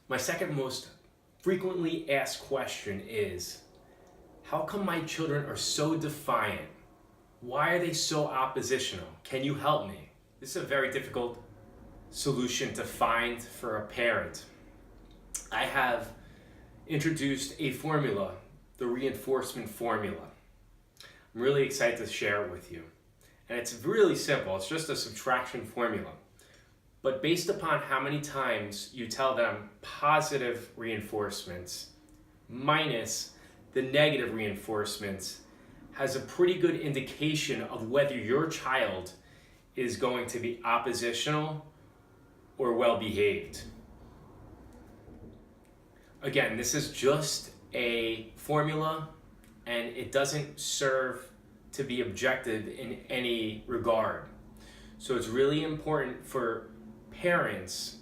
My second most frequently asked question is, how come my children are so defiant? Why are they so oppositional? Can you help me? This is a very difficult solution to find for a parent. I have introduced a formula, the reinforcement formula. I'm really excited to share it with you. And it's really simple. It's just a subtraction formula. But based upon how many times you tell them positive reinforcements minus the negative reinforcements has a pretty good indication of whether your child is going to be oppositional or well-behaved. Again, this is just a formula and it doesn't serve to be objective in any regard. So it's really important for parents,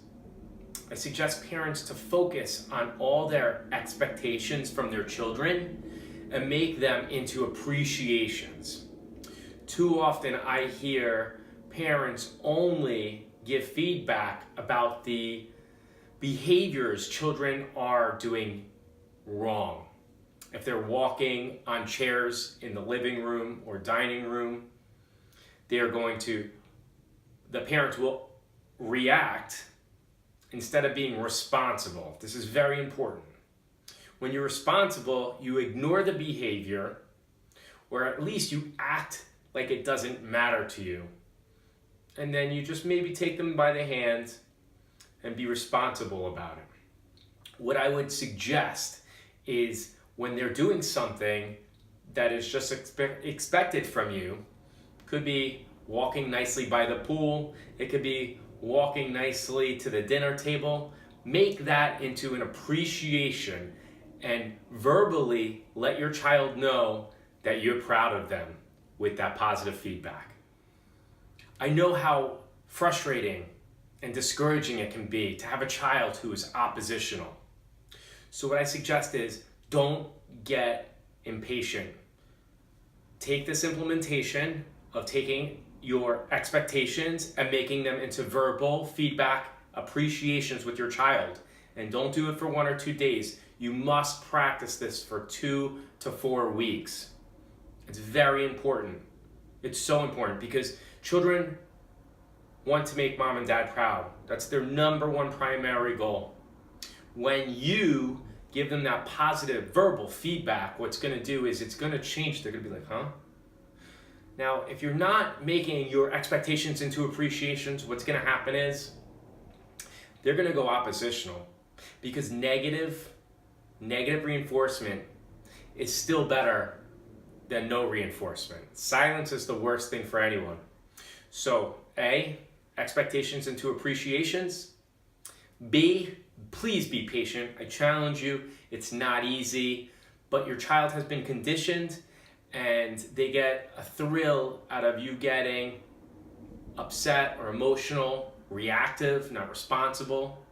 I suggest parents to focus on all their expectations from their children and make them into appreciations. Too often I hear parents only give feedback about the behaviors children are doing wrong. If they're walking on chairs in the living room or dining room, the parents will react instead of being responsible. This is very important. When you're responsible, you ignore the behavior, or at least you act like it doesn't matter to you. And then you just maybe take them by the hand and be responsible about it. What I would suggest is when they're doing something that is just expected from you, could be walking nicely by the pool, it could be walking nicely to the dinner table, make that into an appreciation and verbally let your child know that you're proud of them with that positive feedback. I know how frustrating and discouraging it can be to have a child who is oppositional. So what I suggest is don't get impatient. Take this implementation of taking your expectations and making them into verbal feedback appreciations with your child. And don't do it for 1 or 2 days. You must practice this for 2 to 4 weeks. It's very important. It's so important because children want to make mom and dad proud. That's their number one primary goal. When you give them that positive verbal feedback, what's going to do is it's going to change. They're going to be like, huh? Now, if you're not making your expectations into appreciations, what's going to happen is they're going to go oppositional because negative reinforcement is still better than no reinforcement. Silence is the worst thing for anyone. So, A, expectations into appreciations. B, please be patient. I challenge you. It's not easy, but your child has been conditioned and they get a thrill out of you getting upset or emotional, reactive, not responsible.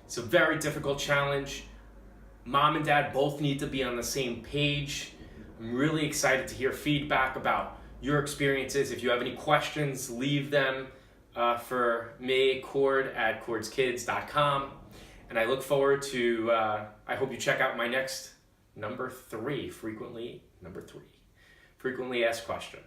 It's a very difficult challenge. Mom and dad both need to be on the same page. I'm really excited to hear feedback about your experiences. If you have any questions, leave them for me, cord@cordskids.com. And I look forward to, I hope you check out my next number three frequently asked question.